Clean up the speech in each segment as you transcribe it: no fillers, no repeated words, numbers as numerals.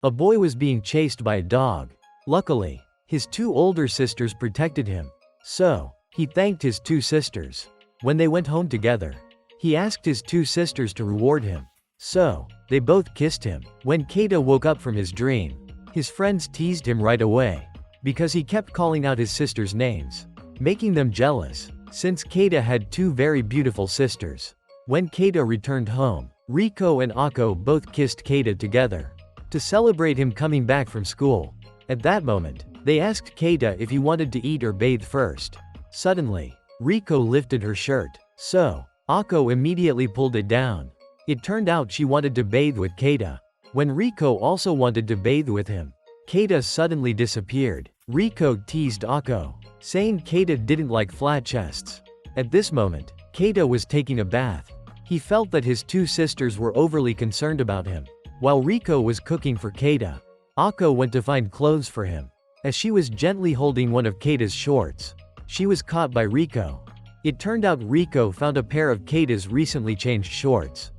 A boy was being chased by a dog. Luckily, his two older sisters protected him. So, he thanked his two sisters. When they went home together, he asked his two sisters to reward him. So, they both kissed him. When Keita woke up from his dream, his friends teased him right away, because he kept calling out his sisters' names, making them jealous, since Keita had two very beautiful sisters. When Keita returned home, Riko and Ako both kissed Keita together, to celebrate him coming back from school. At that moment, they asked Keita if he wanted to eat or bathe first. Suddenly, Riko lifted her shirt, so Ako immediately pulled it down. It turned out she wanted to bathe with Keita. When Riko also wanted to bathe with him, Keita suddenly disappeared. Riko teased Ako, saying Keita didn't like flat chests. At this moment, Keita was taking a bath. He felt that his two sisters were overly concerned about him. While Riko was cooking for Keita, Ako went to find clothes for him. As she was gently holding one of Keita's shorts, she was caught by Riko. It turned out Riko found a pair of Keita's recently changed shorts,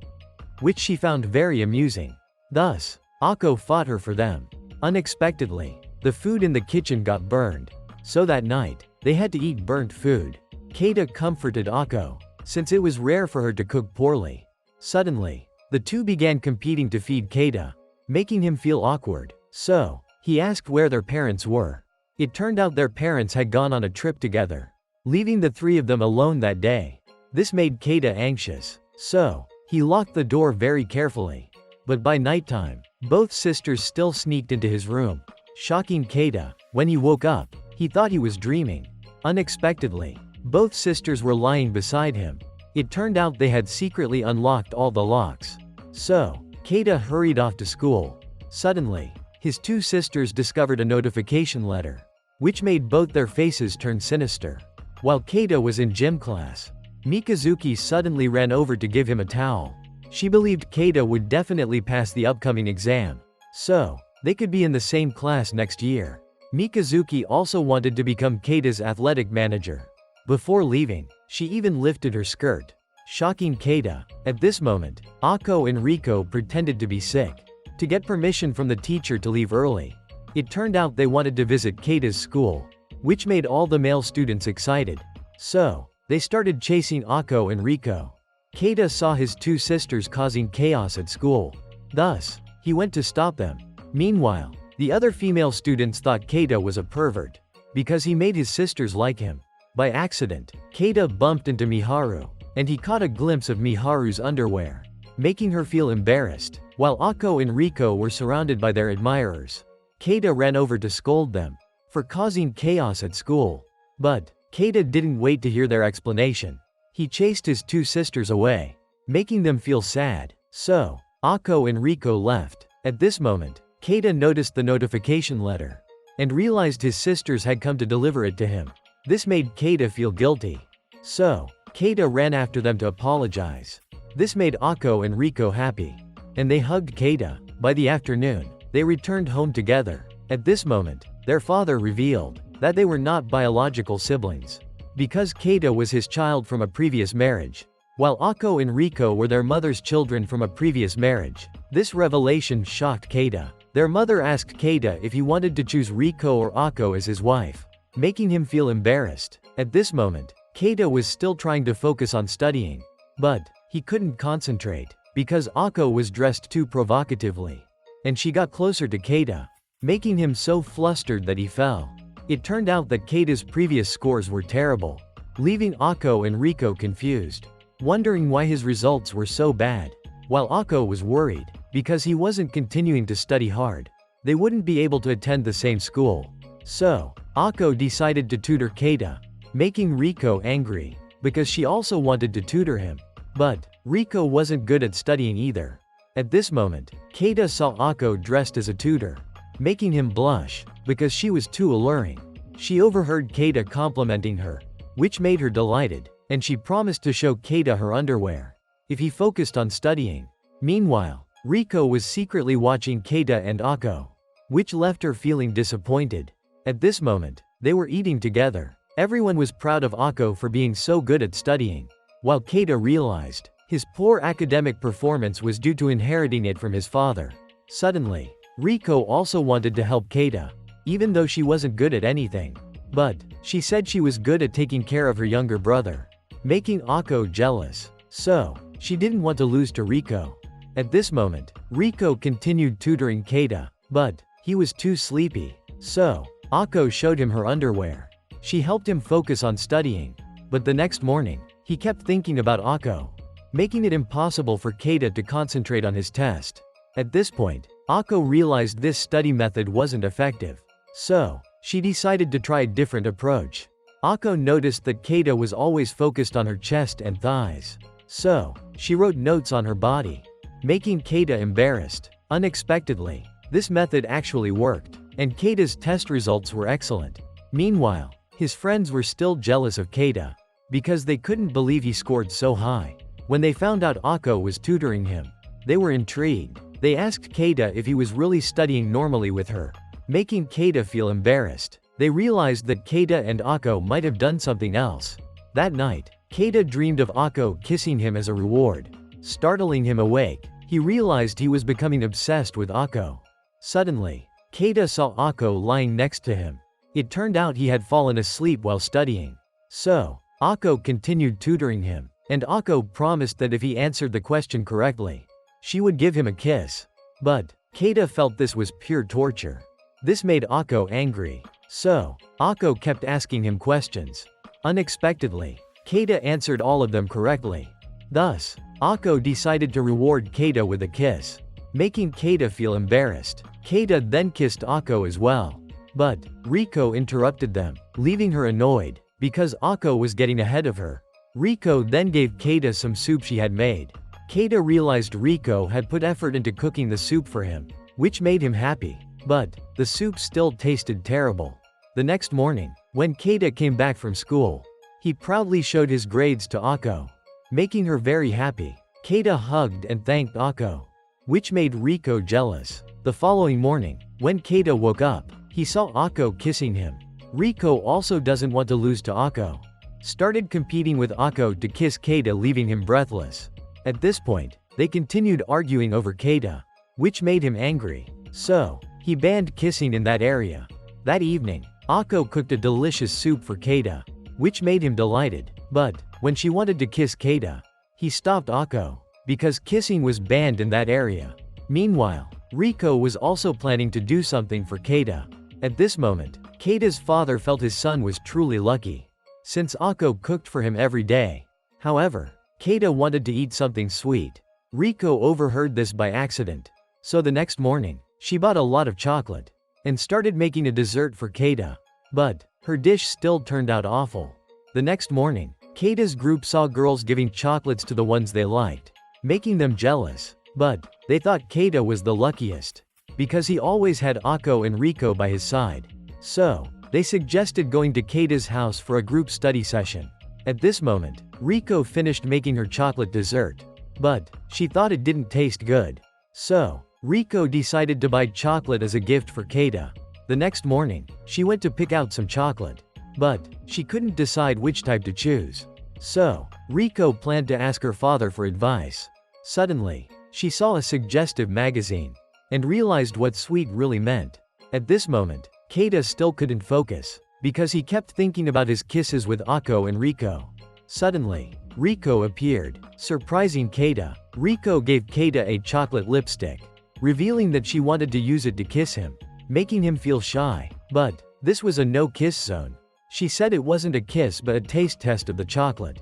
which she found very amusing. Thus, Ako fought her for them. Unexpectedly, the food in the kitchen got burned. So that night, they had to eat burnt food. Keita comforted Ako, since it was rare for her to cook poorly. Suddenly, the two began competing to feed Keita, making him feel awkward. So, he asked where their parents were. It turned out their parents had gone on a trip together, leaving the three of them alone that day. This made Keita anxious. So, he locked the door very carefully. But by nighttime, both sisters still sneaked into his room, shocking Keita. When he woke up, he thought he was dreaming. Unexpectedly, both sisters were lying beside him. It turned out they had secretly unlocked all the locks. So, Keita hurried off to school. Suddenly, his two sisters discovered a notification letter, which made both their faces turn sinister. While Keita was in gym class, Mikazuki suddenly ran over to give him a towel. She believed Keita would definitely pass the upcoming exam, so they could be in the same class next year. Mikazuki also wanted to become Keita's athletic manager. Before leaving, she even lifted her skirt, shocking Keita. At this moment, Ako and Riko pretended to be sick, to get permission from the teacher to leave early. It turned out they wanted to visit Keita's school, which made all the male students excited. So, they started chasing Ako and Riko. Keita saw his two sisters causing chaos at school. Thus, he went to stop them. Meanwhile, the other female students thought Keita was a pervert, because he made his sisters like him. By accident, Keita bumped into Miharu, and he caught a glimpse of Miharu's underwear, making her feel embarrassed. While Ako and Riko were surrounded by their admirers, Keita ran over to scold them for causing chaos at school. But Keita didn't wait to hear their explanation. He chased his two sisters away, making them feel sad. So, Ako and Riko left. At this moment, Keita noticed the notification letter, and realized his sisters had come to deliver it to him. This made Keita feel guilty. So, Keita ran after them to apologize. This made Ako and Riko happy, and they hugged Keita. By the afternoon, they returned home together. At this moment, their father revealed that they were not biological siblings, because Keita was his child from a previous marriage, while Ako and Riko were their mother's children from a previous marriage. This revelation shocked Keita. Their mother asked Keita if he wanted to choose Riko or Ako as his wife, making him feel embarrassed. At this moment, Keita was still trying to focus on studying, but he couldn't concentrate, because Ako was dressed too provocatively, and she got closer to Keita, making him so flustered that he fell. It turned out that Keita's previous scores were terrible, leaving Ako and Riko confused, wondering why his results were so bad. While Ako was worried, because he wasn't continuing to study hard, they wouldn't be able to attend the same school. So, Ako decided to tutor Keita, making Riko angry, because she also wanted to tutor him. But Riko wasn't good at studying either. At this moment, Keita saw Ako dressed as a tutor, making him blush, because she was too alluring. She overheard Keita complimenting her, which made her delighted, and she promised to show Keita her underwear if he focused on studying. Meanwhile, Riko was secretly watching Keita and Ako, which left her feeling disappointed. At this moment, they were eating together. Everyone was proud of Ako for being so good at studying, while Keita realized his poor academic performance was due to inheriting it from his father. Suddenly, Riko also wanted to help Keita, even though she wasn't good at anything. But she said she was good at taking care of her younger brother, making Akko jealous. So she didn't want to lose to Riko. At this moment, Riko continued tutoring Keita, but he was too sleepy. So Akko showed him her underwear. She helped him focus on studying. But the next morning, he kept thinking about Akko, making it impossible for Keita to concentrate on his test. At this point, Akko realized this study method wasn't effective. So she decided to try a different approach. Akko noticed that Keita was always focused on her chest and thighs. So she wrote notes on her body, making Keita embarrassed. Unexpectedly, this method actually worked, and Keita's test results were excellent. Meanwhile, his friends were still jealous of Keita, because they couldn't believe he scored so high. When they found out Akko was tutoring him, they were intrigued. They asked Keita if he was really studying normally with her, making Keita feel embarrassed. They realized that Keita and Akko might have done something else. That night, Keita dreamed of Akko kissing him as a reward. Startling him awake, he realized he was becoming obsessed with Akko. Suddenly, Keita saw Akko lying next to him. It turned out he had fallen asleep while studying. So Akko continued tutoring him, and Akko promised that if he answered the question correctly, she would give him a kiss. But Keita felt this was pure torture. This made Akko angry. So Akko kept asking him questions. Unexpectedly, Keita answered all of them correctly. Thus, Akko decided to reward Keita with a kiss, making Keita feel embarrassed. Keita then kissed Akko as well. But Riko interrupted them, leaving her annoyed, because Akko was getting ahead of her. Riko then gave Keita some soup she had made. Keita realized Riko had put effort into cooking the soup for him, which made him happy. But the soup still tasted terrible. The next morning, when Keita came back from school, he proudly showed his grades to Akko, making her very happy. Keita hugged and thanked Akko, which made Riko jealous. The following morning, when Keita woke up, he saw Akko kissing him. Riko also doesn't want to lose to Akko, started competing with Akko to kiss Keita, leaving him breathless. At this point, they continued arguing over Keita, which made him angry. So he banned kissing in that area. That evening, Akko cooked a delicious soup for Keita, which made him delighted. But when she wanted to kiss Keita, he stopped Akko, because kissing was banned in that area. Meanwhile, Riko was also planning to do something for Keita. At this moment, Keita's father felt his son was truly lucky, since Akko cooked for him every day. However, Keita wanted to eat something sweet. Riko overheard this by accident. So the next morning, she bought a lot of chocolate, and started making a dessert for Keita. But her dish still turned out awful. The next morning, Keita's group saw girls giving chocolates to the ones they liked, making them jealous. But they thought Keita was the luckiest, because he always had Akko and Riko by his side. So they suggested going to Keita's house for a group study session. At this moment, Riko finished making her chocolate dessert, but she thought it didn't taste good. So Riko decided to buy chocolate as a gift for Keita. The next morning, she went to pick out some chocolate, but she couldn't decide which type to choose. So Riko planned to ask her father for advice. Suddenly, she saw a suggestive magazine, and realized what sweet really meant. At this moment, Keita still couldn't focus, because he kept thinking about his kisses with Akko and Riko. Suddenly, Riko appeared, surprising Keita. Riko gave Keita a chocolate lipstick, revealing that she wanted to use it to kiss him, making him feel shy. But this was a no-kiss zone. She said it wasn't a kiss but a taste test of the chocolate,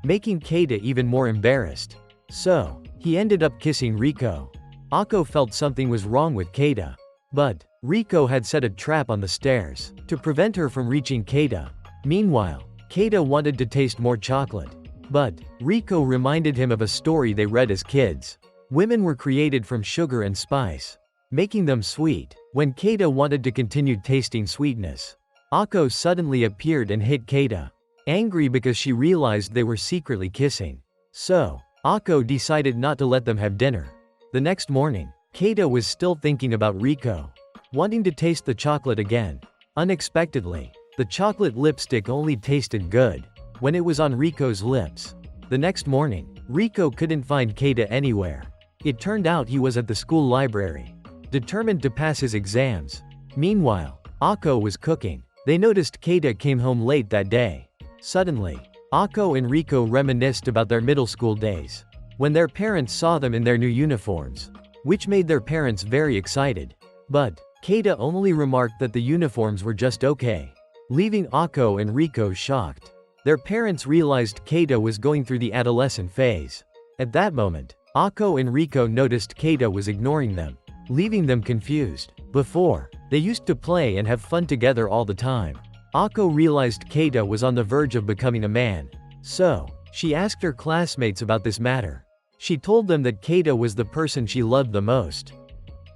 making Keita even more embarrassed. So he ended up kissing Riko. Akko felt something was wrong with Keita, but Riko had set a trap on the stairs to prevent her from reaching Keita. Meanwhile, Keita wanted to taste more chocolate, but Riko reminded him of a story they read as kids. Women were created from sugar and spice, making them sweet. When Keita wanted to continue tasting sweetness, Akko suddenly appeared and hit Keita, angry because she realized they were secretly kissing. So Akko decided not to let them have dinner. The next morning, Keita was still thinking about Riko, wanting to taste the chocolate again. Unexpectedly, the chocolate lipstick only tasted good when it was on Riko's lips. The next morning, Riko couldn't find Keita anywhere. It turned out he was at the school library. determined to pass his exams. Meanwhile, Akko was cooking. They noticed Keita came home late that day. Suddenly, Akko and Riko reminisced about their middle school days, when their parents saw them in their new uniforms, which made their parents very excited. But Keita only remarked that the uniforms were just okay, leaving Akko and Riko shocked. Their parents realized Keita was going through the adolescent phase. At that moment, Akko and Riko noticed Keita was ignoring them, leaving them confused. Before, they used to play and have fun together all the time. Akko realized Keita was on the verge of becoming a man. So, she asked her classmates about this matter. She told them that Keita was the person she loved the most.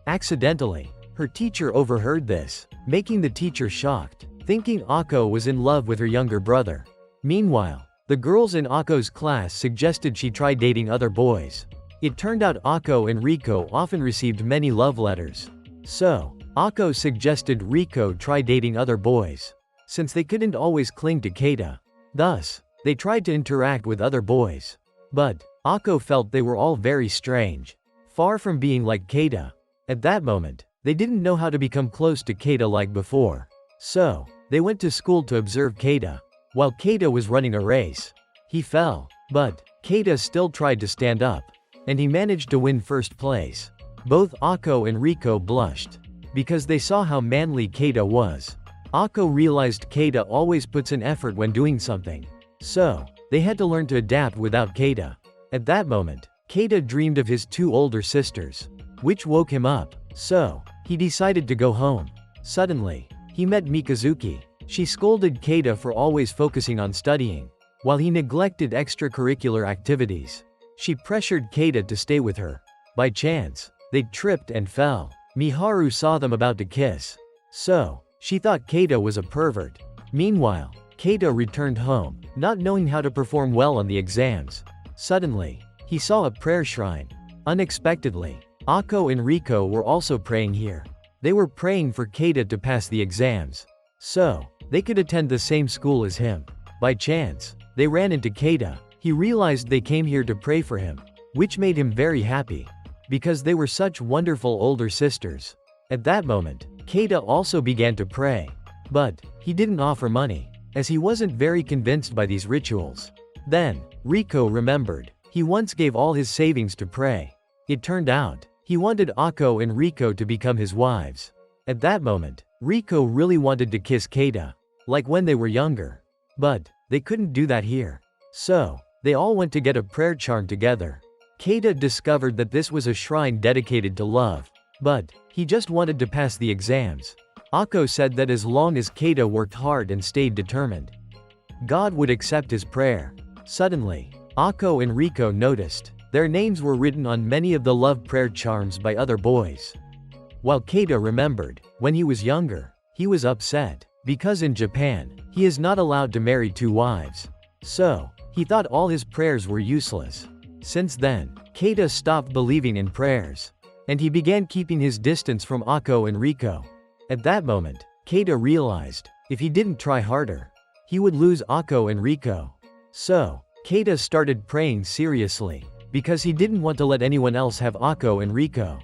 Accidentally, her teacher overheard this, making the teacher shocked, thinking Akko was in love with her younger brother. Meanwhile, the girls in Akko's class suggested she try dating other boys. It turned out Akko and Riko often received many love letters. So, Akko suggested Riko try dating other boys, since they couldn't always cling to Keita. Thus, they tried to interact with other boys. But Akko felt they were all very strange, far from being like Keita. At that moment, they didn't know how to become close to Keita like before. So, they went to school to observe Keita. While Keita was running a race, he fell, but Keita still tried to stand up, and he managed to win first place. Both Akko and Riko blushed, because they saw how manly Keita was. Akko realized Keita always puts an effort when doing something. So, they had to learn to adapt without Keita. At that moment, Keita dreamed of his two older sisters, which woke him up. So, he decided to go home. Suddenly, he met Mikazuki. She scolded Keita for always focusing on studying, while he neglected extracurricular activities. She pressured Keita to stay with her. By chance, they tripped and fell. Miharu saw them about to kiss. So, she thought Keita was a pervert. Meanwhile, Keita returned home, not knowing how to perform well on the exams. Suddenly, he saw a prayer shrine. Unexpectedly, Akko and Riko were also praying here. They were praying for Keita to pass the exams, so they could attend the same school as him. By chance, they ran into Keita. He realized they came here to pray for him, which made him very happy, because they were such wonderful older sisters. At that moment, Keita also began to pray. But he didn't offer money, as he wasn't very convinced by these rituals. Then, Riko remembered. He once gave all his savings to pray. It turned out, he wanted Akko and Riko to become his wives. At that moment, Riko really wanted to kiss Keita, like when they were younger. But they couldn't do that here. So, they all went to get a prayer charm together. Keita discovered that this was a shrine dedicated to love. But he just wanted to pass the exams. Akko said that as long as Keita worked hard and stayed determined, God would accept his prayer. Suddenly, Akko and Riko noticed their names were written on many of the love prayer charms by other boys. While Keita remembered, when he was younger, he was upset, because in Japan, he is not allowed to marry two wives. So, he thought all his prayers were useless. Since then, Keita stopped believing in prayers, and he began keeping his distance from Akko and Riko. At that moment, Keita realized, if he didn't try harder, he would lose Akko and Riko. So, Keita started praying seriously, because he didn't want to let anyone else have Akko and Riko.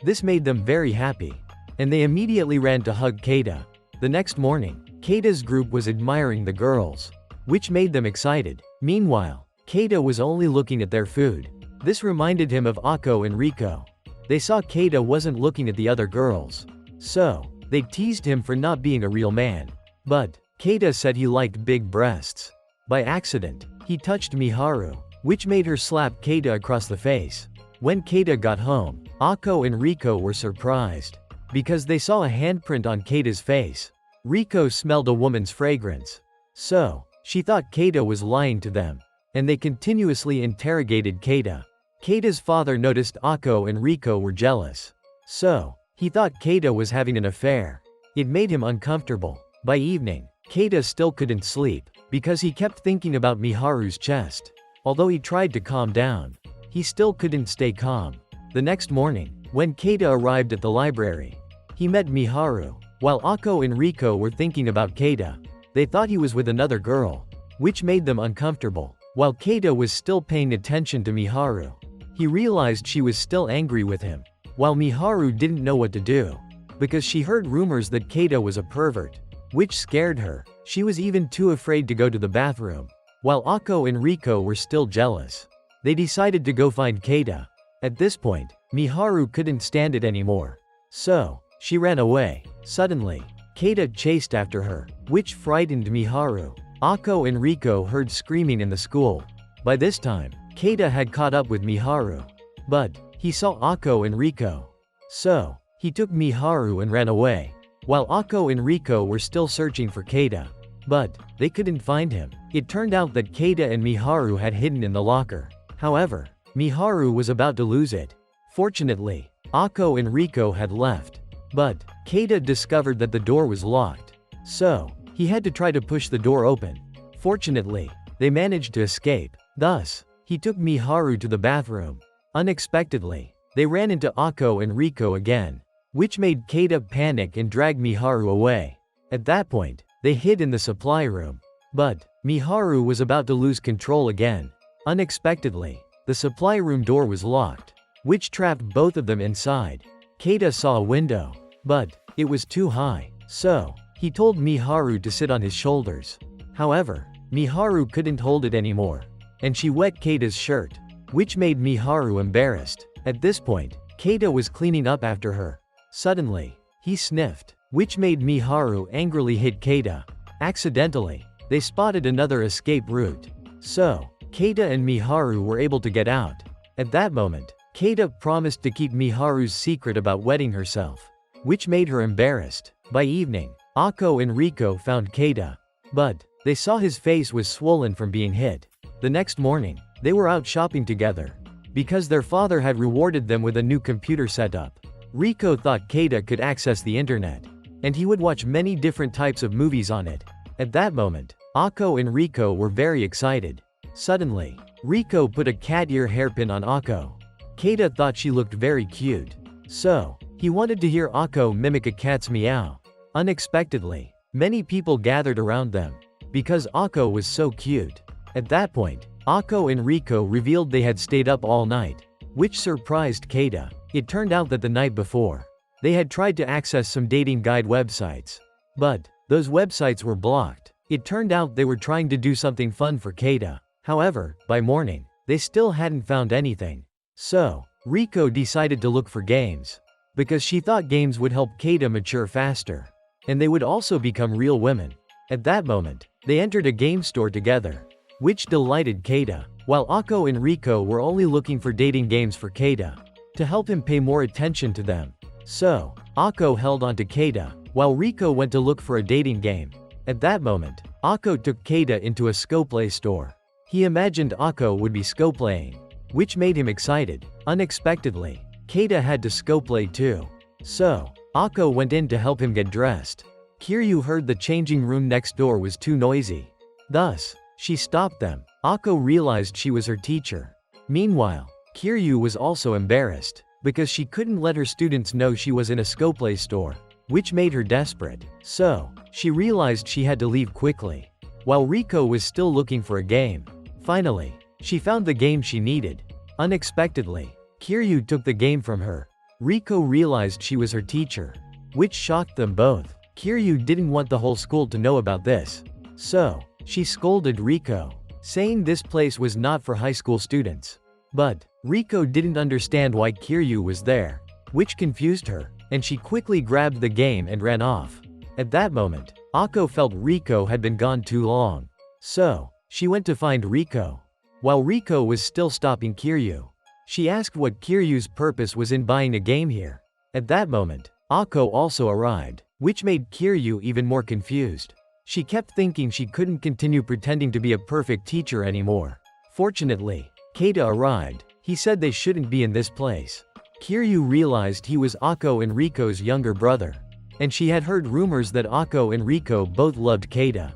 This made them very happy, and they immediately ran to hug Keita. The next morning, Keita's group was admiring the girls, which made them excited. Meanwhile, Keita was only looking at their food. This reminded him of Akko and Riko. They saw Keita wasn't looking at the other girls, so they teased him for not being a real man. But Keita said he liked big breasts. By accident, he touched Miharu, which made her slap Keita across the face. When Keita got home, Akko and Riko were surprised, because they saw a handprint on Keita's face. Riko smelled a woman's fragrance. So, she thought Keita was lying to them, and they continuously interrogated Keita. Keita's father noticed Akko and Riko were jealous. So, he thought Keita was having an affair. It made him uncomfortable. By evening, Keita still couldn't sleep, because he kept thinking about Miharu's chest. Although he tried to calm down, he still couldn't stay calm. The next morning, when Keita arrived at the library, he met Miharu. While Akko and Riko were thinking about Keita, they thought he was with another girl, which made them uncomfortable. While Keita was still paying attention to Miharu, he realized she was still angry with him. while Miharu didn't know what to do, because she heard rumors that Keita was a pervert, which scared her. She was even too afraid to go to the bathroom. While Ako and Riko were still jealous, they decided to go find Keita. At this point, Miharu couldn't stand it anymore, so she ran away. Suddenly, Keita chased after her, which frightened Miharu. Ako and Riko heard screaming in the school. By this time, Keita had caught up with Miharu, but he saw Ako and Riko, so he took Miharu and ran away. While Ako and Riko were still searching for Keita, but they couldn't find him. It turned out that Keita and Miharu had hidden in the locker. However, Miharu was about to lose it. Fortunately, Ako and Riko had left, but Keita discovered that the door was locked, so he had to try to push the door open. Fortunately, they managed to escape. Thus, he took Miharu to the bathroom. Unexpectedly, they ran into Ako and Riko again, which made Keita panic and drag Miharu away. At that point, they hid in the supply room. But Miharu was about to lose control again. Unexpectedly, the supply room door was locked, which trapped both of them inside. Keita saw a window, but it was too high, so he told Miharu to sit on his shoulders. However, Miharu couldn't hold it anymore, and she wet Keita's shirt, which made Miharu embarrassed. At this point, Keita was cleaning up after her. Suddenly, he sniffed, which made Miharu angrily hit Keita. Accidentally, they spotted another escape route, so Keita and Miharu were able to get out. At that moment, Keita promised to keep Miharu's secret about wetting herself, which made her embarrassed. By evening, Ako and Riko found Keita, but they saw his face was swollen from being hit. The next morning, they were out shopping together, because their father had rewarded them with a new computer setup. Riko thought Keita could access the internet, and he would watch many different types of movies on it. At that moment, Ako and Riko were very excited. Suddenly, Riko put a cat ear hairpin on Ako. Keita thought she looked very cute, so he wanted to hear Ako mimic a cat's meow. Unexpectedly, many people gathered around them, because Ako was so cute. At that point, Ako and Riko revealed they had stayed up all night, which surprised Keita. It turned out that the night before, they had tried to access some dating guide websites, but those websites were blocked. It turned out they were trying to do something fun for Keita. However, by morning, they still hadn't found anything. So, Riko decided to look for games, because she thought games would help Keita mature faster, and they would also become real women. At that moment, they entered a game store together, which delighted Keita, while Ako and Riko were only looking for dating games for Keita, to help him pay more attention to them. So, Ako held on to Keita, while Riko went to look for a dating game. At that moment, Ako took Keita into a Scoplay store. He imagined Ako would be Scoplaying, which made him excited. Unexpectedly, Keita had to Scoplay too. So, Ako went in to help him get dressed. Kiryu heard the changing room next door was too noisy. Thus, she stopped them. Ako realized she was her teacher. Meanwhile, Kiryu was also embarrassed, because she couldn't let her students know she was in a Scoplay store, which made her desperate. So, she realized she had to leave quickly, while Riko was still looking for a game. Finally, she found the game she needed. Unexpectedly, Kiryu took the game from her. Riko realized she was her teacher, which shocked them both. Kiryu didn't want the whole school to know about this, so she scolded Riko, saying this place was not for high school students. But Riko didn't understand why Kiryu was there, which confused her, and she quickly grabbed the game and ran off. At that moment, Ako felt Riko had been gone too long, so she went to find Riko. While Riko was still stopping Kiryu, she asked what Kiryu's purpose was in buying a game here. At that moment, Ako also arrived, which made Kiryu even more confused. She kept thinking she couldn't continue pretending to be a perfect teacher anymore. Fortunately, Keita arrived. He said they shouldn't be in this place. Kiryu realized he was Ako and Riko's younger brother, and she had heard rumors that Ako and Riko both loved Keita,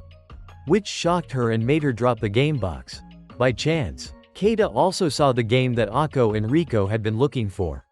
which shocked her and made her drop the game box. By chance, Keita also saw the game that Ako and Riko had been looking for,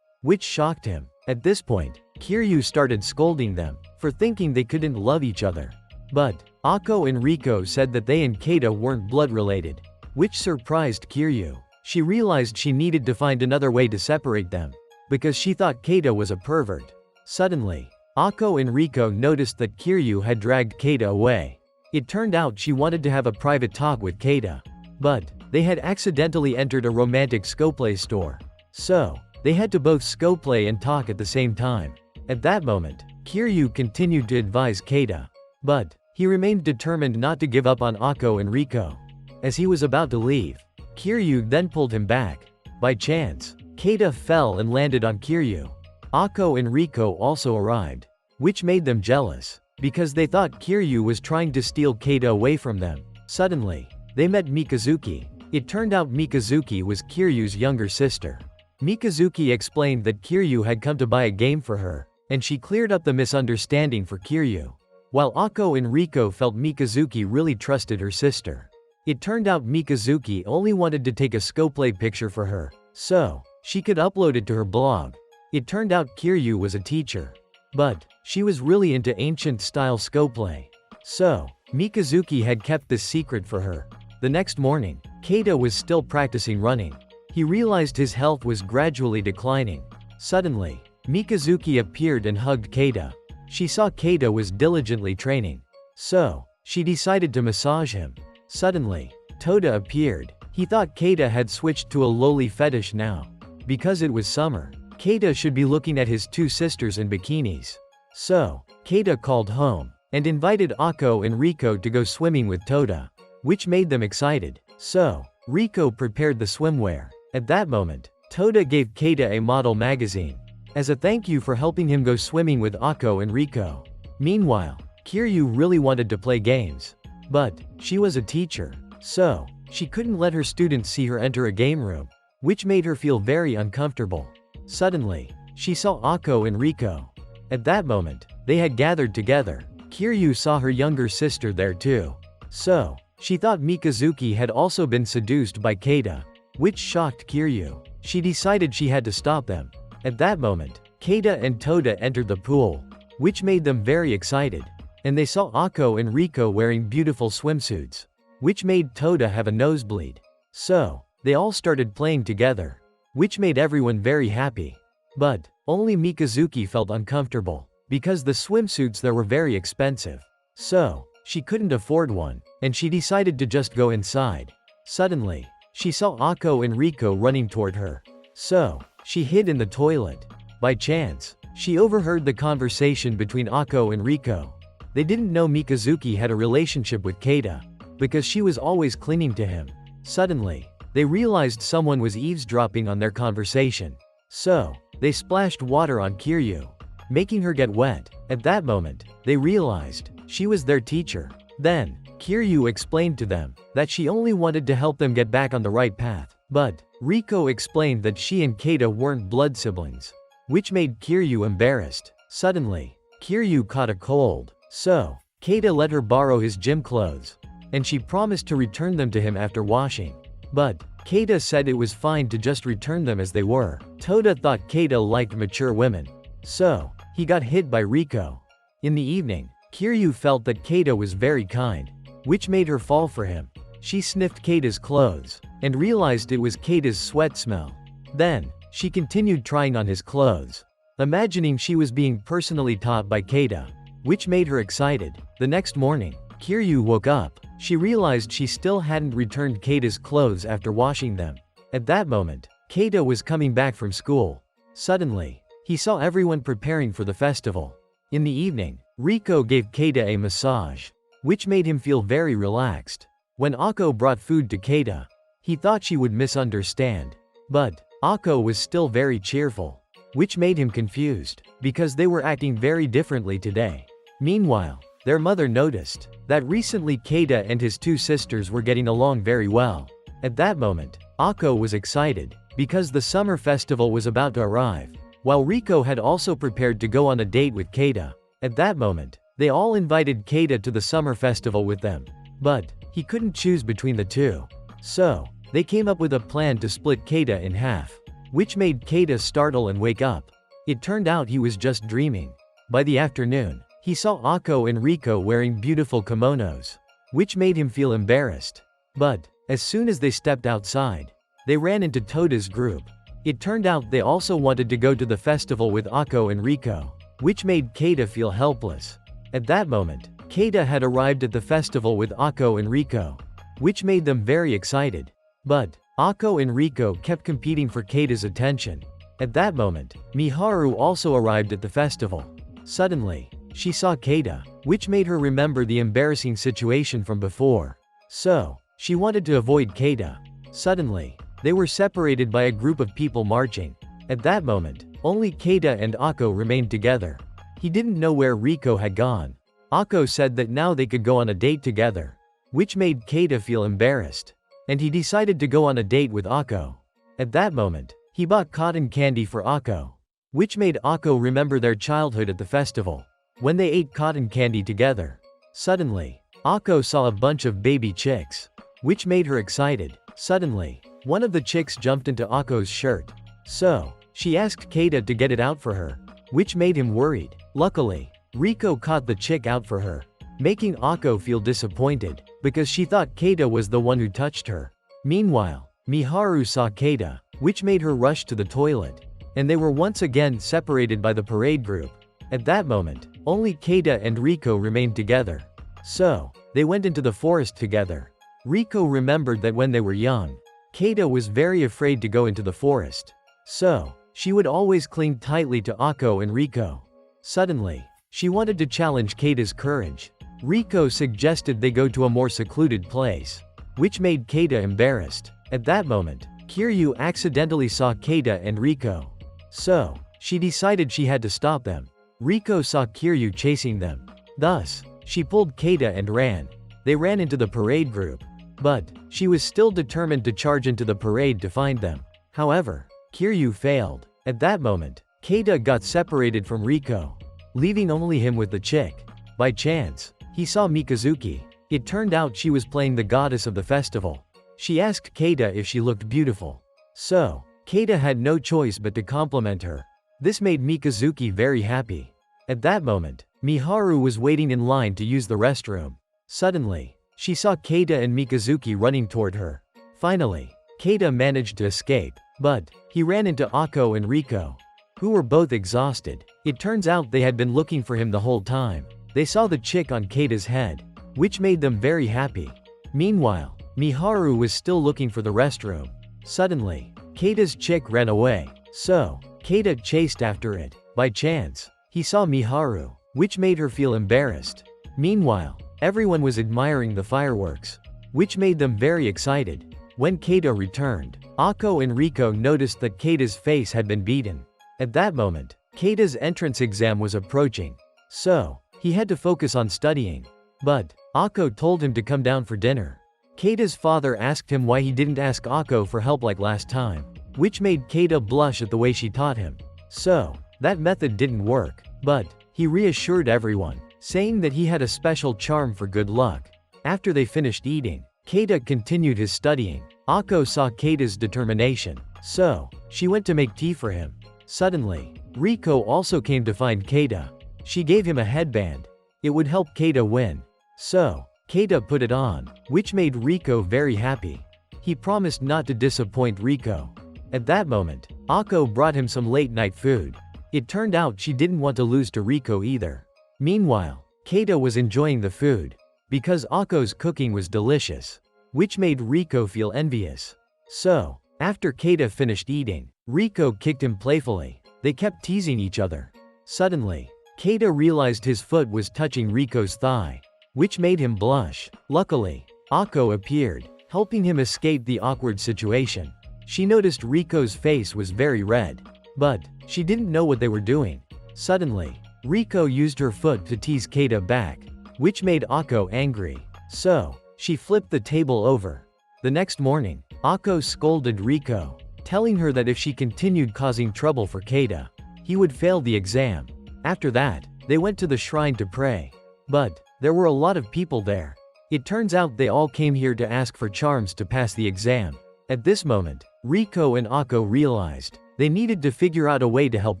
which shocked him. At this point, Kiryu started scolding them for thinking they couldn't love each other. But Ako and Riko said that they and Keita weren't blood related, which surprised Kiryu. She realized she needed to find another way to separate them. because she thought Keita was a pervert. Suddenly, Ako and Riko noticed that Kiryu had dragged Keita away. It turned out she wanted to have a private talk with Keita. But they had accidentally entered a romantic scoplay store. So, they had to both scoplay and talk at the same time. At that moment, Kiryu continued to advise Keita. But he remained determined not to give up on Ako and Riko. As he was about to leave, Kiryu then pulled him back. By chance, Keita fell and landed on Kiryu. Ako and Riko also arrived, which made them jealous, because they thought Kiryu was trying to steal Keita away from them. Suddenly, they met Mikazuki. It turned out Mikazuki was Kiryu's younger sister. Mikazuki explained that Kiryu had come to buy a game for her, and she cleared up the misunderstanding for Kiryu. While Ako and Riko felt Mikazuki really trusted her sister. It turned out Mikazuki only wanted to take a scoplay picture for her, so she could upload it to her blog. It turned out Kiryu was a teacher. But she was really into ancient-style scoplay. So, Mikazuki had kept this secret for her. The next morning, Keita was still practicing running. He realized his health was gradually declining. Suddenly, Mikazuki appeared and hugged Keita. She saw Keita was diligently training. So, she decided to massage him. Suddenly, Toda appeared. He thought Keita had switched to a lowly fetish now. Because it was summer, Keita should be looking at his two sisters in bikinis. So, Keita called home, and invited Ako and Riko to go swimming with Toda, which made them excited. So, Riko prepared the swimwear. At that moment, Toda gave Keita a model magazine, as a thank you for helping him go swimming with Ako and Riko. Meanwhile, Kiryu really wanted to play games. But she was a teacher, so she couldn't let her students see her enter a game room, which made her feel very uncomfortable. Suddenly, she saw Ako and Riko. At that moment, they had gathered together. Kiryu saw her younger sister there too. So, she thought Mikazuki had also been seduced by Keita, which shocked Kiryu. She decided she had to stop them. At that moment, Keita and Toda entered the pool, which made them very excited. And they saw Ako and Riko wearing beautiful swimsuits, which made Toda have a nosebleed. So, they all started playing together, which made everyone very happy. But only Mikazuki felt uncomfortable, because the swimsuits there were very expensive. So, she couldn't afford one, and she decided to just go inside. Suddenly, she saw Ako and Riko running toward her. So, she hid in the toilet. By chance, she overheard the conversation between Ako and Riko. They didn't know Mikazuki had a relationship with Keita, because she was always clinging to him. Suddenly, they realized someone was eavesdropping on their conversation. So, they splashed water on Kiryu, making her get wet. At that moment, they realized she was their teacher. Then, Kiryu explained to them that she only wanted to help them get back on the right path. But Riko explained that she and Keita weren't blood siblings, which made Kiryu embarrassed. Suddenly, Kiryu caught a cold. So, Keita let her borrow his gym clothes, and she promised to return them to him after washing. But Keita said it was fine to just return them as they were. Toda thought Keita liked mature women. So, he got hit by Riko. In the evening, Kiryu felt that Keita was very kind, which made her fall for him. She sniffed Keita's clothes, and realized it was Keita's sweat smell. Then, she continued trying on his clothes, imagining she was being personally taught by Keita, which made her excited. The next morning, Kiryu woke up. She realized she still hadn't returned Keita's clothes after washing them. At that moment, Keita was coming back from school. Suddenly, he saw everyone preparing for the festival. In the evening, Riko gave Keita a massage, which made him feel very relaxed. When Ako brought food to Keita, he thought she would misunderstand. But Ako was still very cheerful, which made him confused, because they were acting very differently today. Meanwhile, their mother noticed that recently Keita and his two sisters were getting along very well. At that moment, Ako was excited, because the summer festival was about to arrive, while Riko had also prepared to go on a date with Keita. At that moment, they all invited Keita to the summer festival with them. But he couldn't choose between the two. So, they came up with a plan to split Keita in half, which made Keita startle and wake up. It turned out he was just dreaming. By the afternoon, he saw Ako and Riko wearing beautiful kimonos, which made him feel embarrassed. But as soon as they stepped outside, they ran into Toda's group. It turned out they also wanted to go to the festival with Ako and Riko, which made Keita feel helpless. At that moment, Keita had arrived at the festival with Ako and Riko, which made them very excited. But Ako and Riko kept competing for Keita's attention. At that moment, Miharu also arrived at the festival. Suddenly, she saw Keita, which made her remember the embarrassing situation from before. So, she wanted to avoid Keita. Suddenly, they were separated by a group of people marching. At that moment, only Keita and Ako remained together. He didn't know where Riko had gone. Ako said that now they could go on a date together, which made Keita feel embarrassed. And he decided to go on a date with Ako. At that moment, he bought cotton candy for Ako, which made Ako remember their childhood at the festival, when they ate cotton candy together. Suddenly, Ako saw a bunch of baby chicks, which made her excited. Suddenly, one of the chicks jumped into Ako's shirt. So, she asked Keita to get it out for her, which made him worried. Luckily, Riko caught the chick out for her, making Ako feel disappointed, because she thought Keita was the one who touched her. Meanwhile, Miharu saw Keita, which made her rush to the toilet, and they were once again separated by the parade group. At that moment, only Keita and Riko remained together. So, they went into the forest together. Riko remembered that when they were young, Keita was very afraid to go into the forest. So, she would always cling tightly to Ako and Riko. Suddenly, she wanted to challenge Keita's courage. Riko suggested they go to a more secluded place, which made Keita embarrassed. At that moment, Kiryu accidentally saw Keita and Riko. So, she decided she had to stop them. Riko saw Kiryu chasing them. Thus, she pulled Keita and ran. They ran into the parade group. But, she was still determined to charge into the parade to find them. However, Kiryu failed. At that moment, Keita got separated from Riko, leaving only him with the chick. By chance, he saw Mikazuki. It turned out she was playing the goddess of the festival. She asked Keita if she looked beautiful. So, Keita had no choice but to compliment her. This made Mikazuki very happy. At that moment, Miharu was waiting in line to use the restroom. Suddenly, she saw Keita and Mikazuki running toward her. Finally, Keita managed to escape, but he ran into Ako and Riko, who were both exhausted. It turns out they had been looking for him the whole time. They saw the chick on Keita's head, which made them very happy. Meanwhile, Miharu was still looking for the restroom. Suddenly, Keita's chick ran away. So, Keita chased after it. By chance, he saw Miharu, which made her feel embarrassed. Meanwhile, everyone was admiring the fireworks, which made them very excited. When Keita returned, Ako and Riko noticed that Keita's face had been beaten. At that moment, Keita's entrance exam was approaching. So, he had to focus on studying. But, Ako told him to come down for dinner. Keita's father asked him why he didn't ask Ako for help like last time, which made Keita blush at the way she taught him. So, that method didn't work. But, he reassured everyone, saying that he had a special charm for good luck. After they finished eating, Keita continued his studying. Ako saw Keita's determination. So, she went to make tea for him. Suddenly, Riko also came to find Keita. She gave him a headband. It would help Keita win. So, Keita put it on, which made Riko very happy. He promised not to disappoint Riko. At that moment, Ako brought him some late-night food. It turned out she didn't want to lose to Riko either. Meanwhile, Keita was enjoying the food, because Ako's cooking was delicious, which made Riko feel envious. So, after Keita finished eating, Riko kicked him playfully. They kept teasing each other. Suddenly, Keita realized his foot was touching Riko's thigh, which made him blush. Luckily, Ako appeared, helping him escape the awkward situation. She noticed Riko's face was very red, but she didn't know what they were doing. Suddenly, Riko used her foot to tease Keita back, which made Ako angry. So, she flipped the table over. The next morning, Ako scolded Riko, telling her that if she continued causing trouble for Keita, he would fail the exam. After that, they went to the shrine to pray. But, there were a lot of people there. It turns out they all came here to ask for charms to pass the exam. At this moment, Riko and Ako realized they needed to figure out a way to help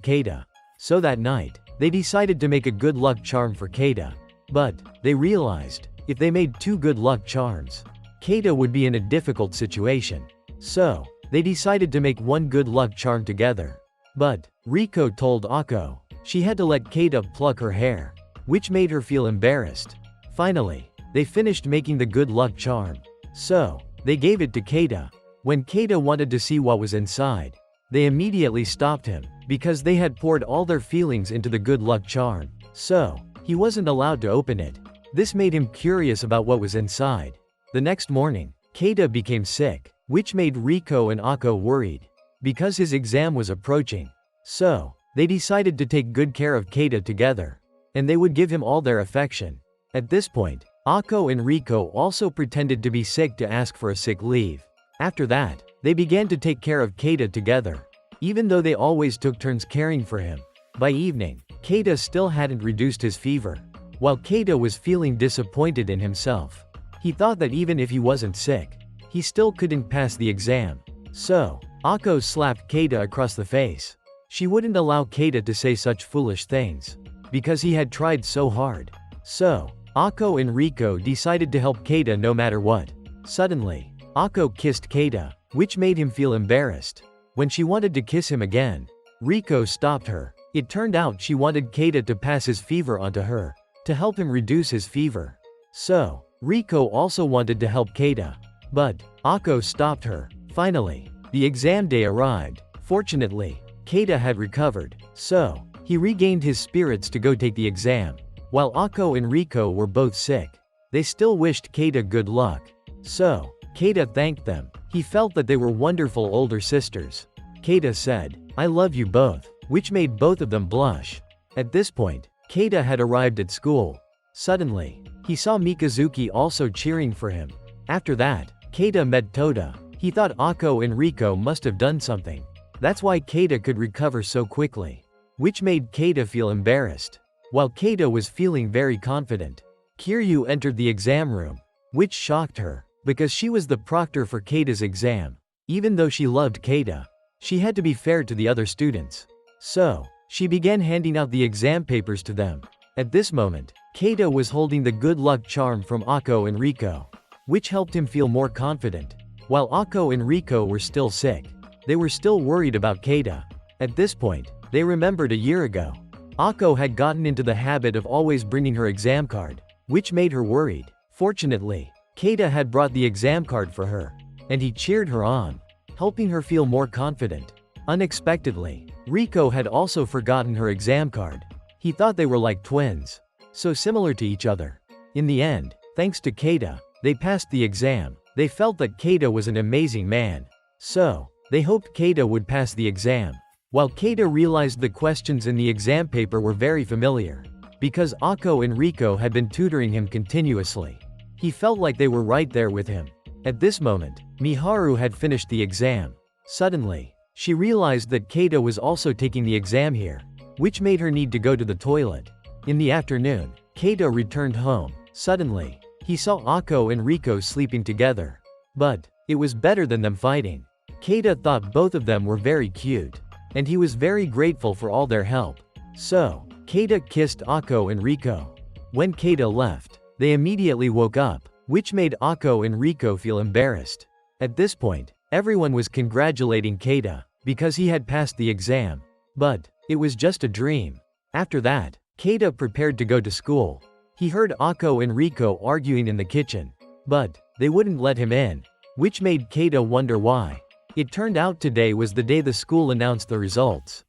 Keita. So that night, they decided to make a good luck charm for Keita. But, they realized, if they made 2 good luck charms, Keita would be in a difficult situation. So, they decided to make one good luck charm together. But Riko told Ako she had to let Keita pluck her hair, which made her feel embarrassed. Finally, they finished making the good luck charm. So, they gave it to Keita. When Keita wanted to see what was inside, they immediately stopped him, because they had poured all their feelings into the good luck charm. So, he wasn't allowed to open it. This made him curious about what was inside. The next morning, Keita became sick, which made Riko and Ako worried, because his exam was approaching. So, they decided to take good care of Keita together, and they would give him all their affection. At this point, Ako and Riko also pretended to be sick to ask for a sick leave. After that, they began to take care of Keita together, even though they always took turns caring for him. By evening, Keita still hadn't reduced his fever. While Keita was feeling disappointed in himself, he thought that even if he wasn't sick, he still couldn't pass the exam. So, Ako slapped Keita across the face. She wouldn't allow Keita to say such foolish things, because he had tried so hard. So, Ako and Riko decided to help Keita no matter what. Suddenly, Ako kissed Keita, which made him feel embarrassed. When she wanted to kiss him again, Riko stopped her. It turned out she wanted Keita to pass his fever onto her, to help him reduce his fever. So, Riko also wanted to help Keita, but Ako stopped her. Finally, the exam day arrived. Fortunately, Keita had recovered, so he regained his spirits to go take the exam. While Ako and Riko were both sick, they still wished Keita good luck. So, Keita thanked them. He felt that they were wonderful older sisters. Keita said, "I love you both," which made both of them blush. At this point, Keita had arrived at school. Suddenly, he saw Mikazuki also cheering for him. After that, Keita met Toda. He thought Ako and Riko must have done something. That's why Keita could recover so quickly, which made Keita feel embarrassed. While Keita was feeling very confident, Kiryu entered the exam room, which shocked her, because she was the proctor for Keita's exam. Even though she loved Keita, she had to be fair to the other students. So, she began handing out the exam papers to them. At this moment, Keita was holding the good luck charm from Ako and Riko, which helped him feel more confident. While Ako and Riko were still sick, they were still worried about Keita. At this point, they remembered a year ago, Ako had gotten into the habit of always bringing her exam card, which made her worried. Fortunately, Keita had brought the exam card for her, and he cheered her on, helping her feel more confident. Unexpectedly, Riko had also forgotten her exam card. He thought they were like twins, so similar to each other. In the end, thanks to Keita, they passed the exam. They felt that Keita was an amazing man. So, they hoped Keita would pass the exam. While Keita realized the questions in the exam paper were very familiar, because Ako and Riko had been tutoring him continuously, he felt like they were right there with him. At this moment, Miharu had finished the exam. Suddenly, she realized that Keita was also taking the exam here, which made her need to go to the toilet. In the afternoon, Keita returned home. Suddenly, he saw Ako and Riko sleeping together. But it was better than them fighting. Keita thought both of them were very cute, and he was very grateful for all their help. So, Keita kissed Ako and Riko. When Keita left, they immediately woke up, which made Ako and Riko feel embarrassed. At this point, everyone was congratulating Keita, because he had passed the exam. But it was just a dream. After that, Keita prepared to go to school. He heard Ako and Riko arguing in the kitchen, but they wouldn't let him in, which made Keita wonder why. It turned out today was the day the school announced the results,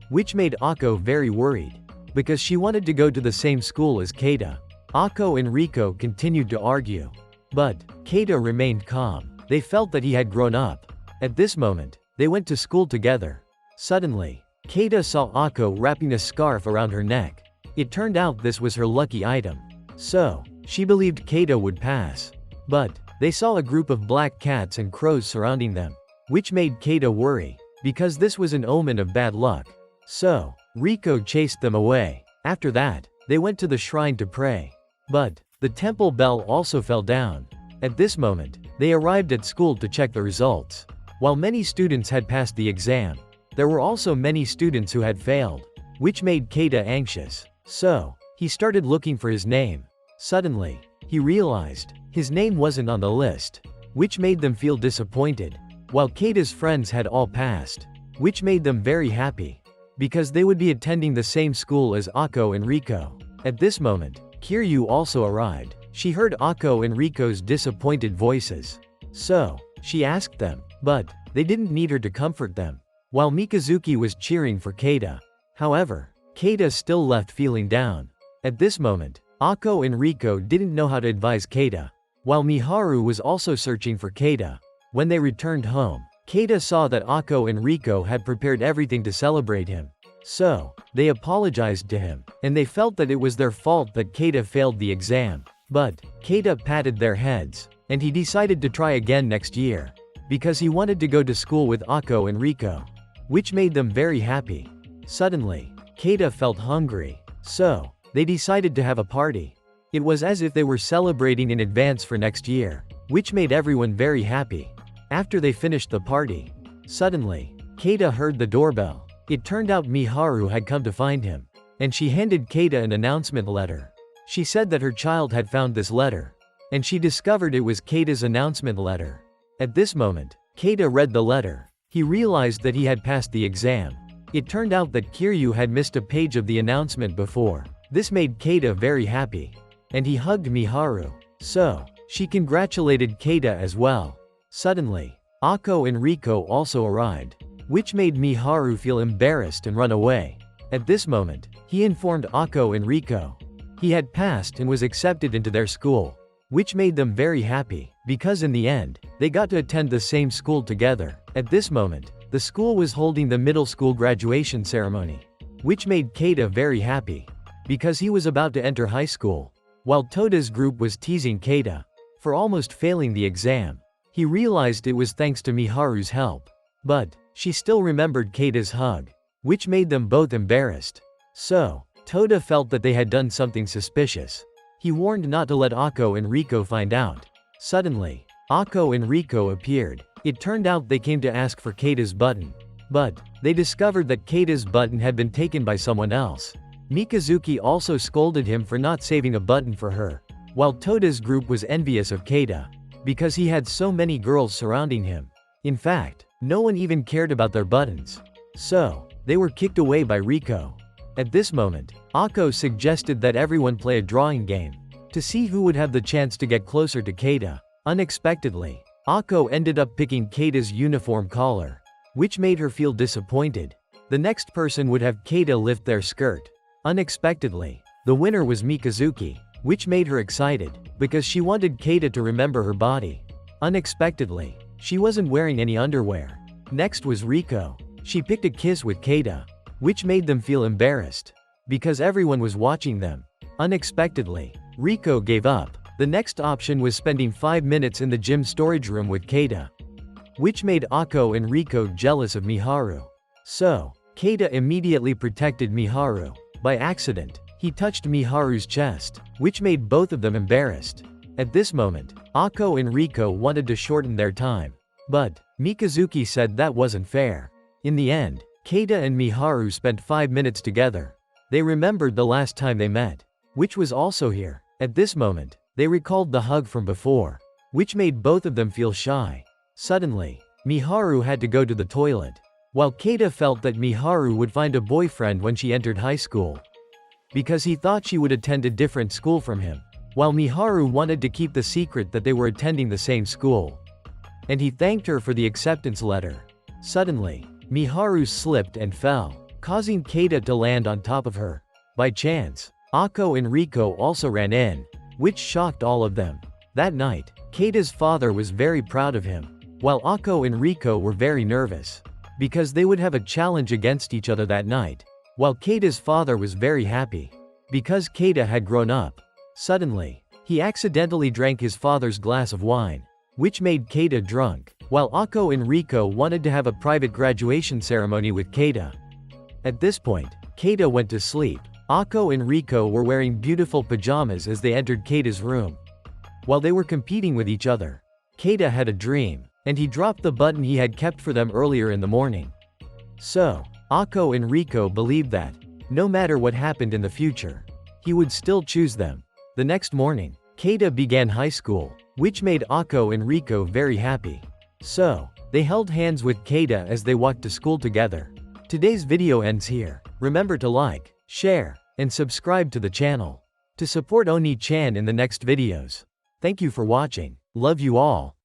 which made Ako very worried, because she wanted to go to the same school as Keita. Ako and Riko continued to argue, but Keita remained calm. They felt that he had grown up. At this moment, they went to school together. Suddenly, Keita saw Ako wrapping a scarf around her neck. It turned out this was her lucky item. So, she believed Keita would pass. But they saw a group of black cats and crows surrounding them, which made Keita worry, because this was an omen of bad luck. So, Riko chased them away. After that, they went to the shrine to pray. But the temple bell also fell down. At this moment, they arrived at school to check the results. While many students had passed the exam, there were also many students who had failed, which made Keita anxious. So, he started looking for his name. Suddenly, he realized his name wasn't on the list, which made them feel disappointed. while Keita's friends had all passed, which made them very happy, because they would be attending the same school as Akko and Riko. At this moment, Kiryu also arrived. She heard Akko and Riko's disappointed voices. So, she asked them, but they didn't need her to comfort them, while Mikazuki was cheering for Keita. However, Keita still left feeling down. At this moment, Akko and Riko didn't know how to advise Keita, while Miharu was also searching for Keita. When they returned home, Keita saw that Akko and Riko had prepared everything to celebrate him. So, they apologized to him, and they felt that it was their fault that Keita failed the exam. But, Keita patted their heads, and he decided to try again next year, because he wanted to go to school with Akko and Riko, which made them very happy. Suddenly, Keita felt hungry, so they decided to have a party. It was as if they were celebrating in advance for next year, which made everyone very happy. After they finished the party, suddenly, Keita heard the doorbell. It turned out Miharu had come to find him, and she handed Keita an announcement letter. She said that her child had found this letter, and she discovered it was Keita's announcement letter. At this moment, Keita read the letter. He realized that he had passed the exam. It turned out that Kiryu had missed a page of the announcement before. This made Keita very happy, and he hugged Miharu. So, she congratulated Keita as well. Suddenly, Akko and Riko also arrived, which made Miharu feel embarrassed and run away. At this moment, he informed Akko and Riko he had passed and was accepted into their school, which made them very happy, because in the end, they got to attend the same school together. At this moment, the school was holding the middle school graduation ceremony, which made Keita very happy, because he was about to enter high school. While Toda's group was teasing Keita for almost failing the exam, he realized it was thanks to Miharu's help. But, she still remembered Keita's hug, which made them both embarrassed. So, Toda felt that they had done something suspicious. He warned not to let Akko and Riko find out. Suddenly, Akko and Riko appeared. It turned out they came to ask for Keita's button. But, they discovered that Keita's button had been taken by someone else. Mikazuki also scolded him for not saving a button for her, while Toda's group was envious of Keita, because he had so many girls surrounding him. In fact, no one even cared about their buttons. So, they were kicked away by Riko. At this moment, Akko suggested that everyone play a drawing game, to see who would have the chance to get closer to Keita. Unexpectedly, Akko ended up picking Keita's uniform collar, which made her feel disappointed. The next person would have Keita lift their skirt. Unexpectedly, the winner was Mikazuki, which made her excited, because she wanted Keita to remember her body. Unexpectedly, she wasn't wearing any underwear. Next was Riko. She picked a kiss with Keita, which made them feel embarrassed, because everyone was watching them. Unexpectedly, Riko gave up. The next option was spending 5 minutes in the gym storage room with Keita, which made Akko and Riko jealous of Miharu. So, Keita immediately protected Miharu. By accident, he touched Miharu's chest, which made both of them embarrassed. At this moment, Akko and Riko wanted to shorten their time, but Mikazuki said that wasn't fair. In the end, Keita and Miharu spent 5 minutes together. They remembered the last time they met, which was also here. At this moment, they recalled the hug from before, which made both of them feel shy. Suddenly, Miharu had to go to the toilet, while Keita felt that Miharu would find a boyfriend when she entered high school, because he thought she would attend a different school from him, while Miharu wanted to keep the secret that they were attending the same school. And he thanked her for the acceptance letter. Suddenly, Miharu slipped and fell, causing Keita to land on top of her. By chance, Akko and Riko also ran in, which shocked all of them. That night, Keita's father was very proud of him, while Akko and Riko were very nervous, because they would have a challenge against each other that night, while Keita's father was very happy, because Keita had grown up. Suddenly, he accidentally drank his father's glass of wine, which made Keita drunk, while Akko and Riko wanted to have a private graduation ceremony with Keita. At this point, Keita went to sleep. Akko and Riko were wearing beautiful pajamas as they entered Keita's room. While they were competing with each other, Keita had a dream, and he dropped the button he had kept for them earlier in the morning. So, Akko and Riko believed that, no matter what happened in the future, he would still choose them. The next morning, Keita began high school, which made Akko and Riko very happy. So, They held hands with Keita as they walked to school together. Today's video ends here. Remember to like, share, and subscribe to the channel to support Oni-chan in the next videos. Thank you for watching. Love you all.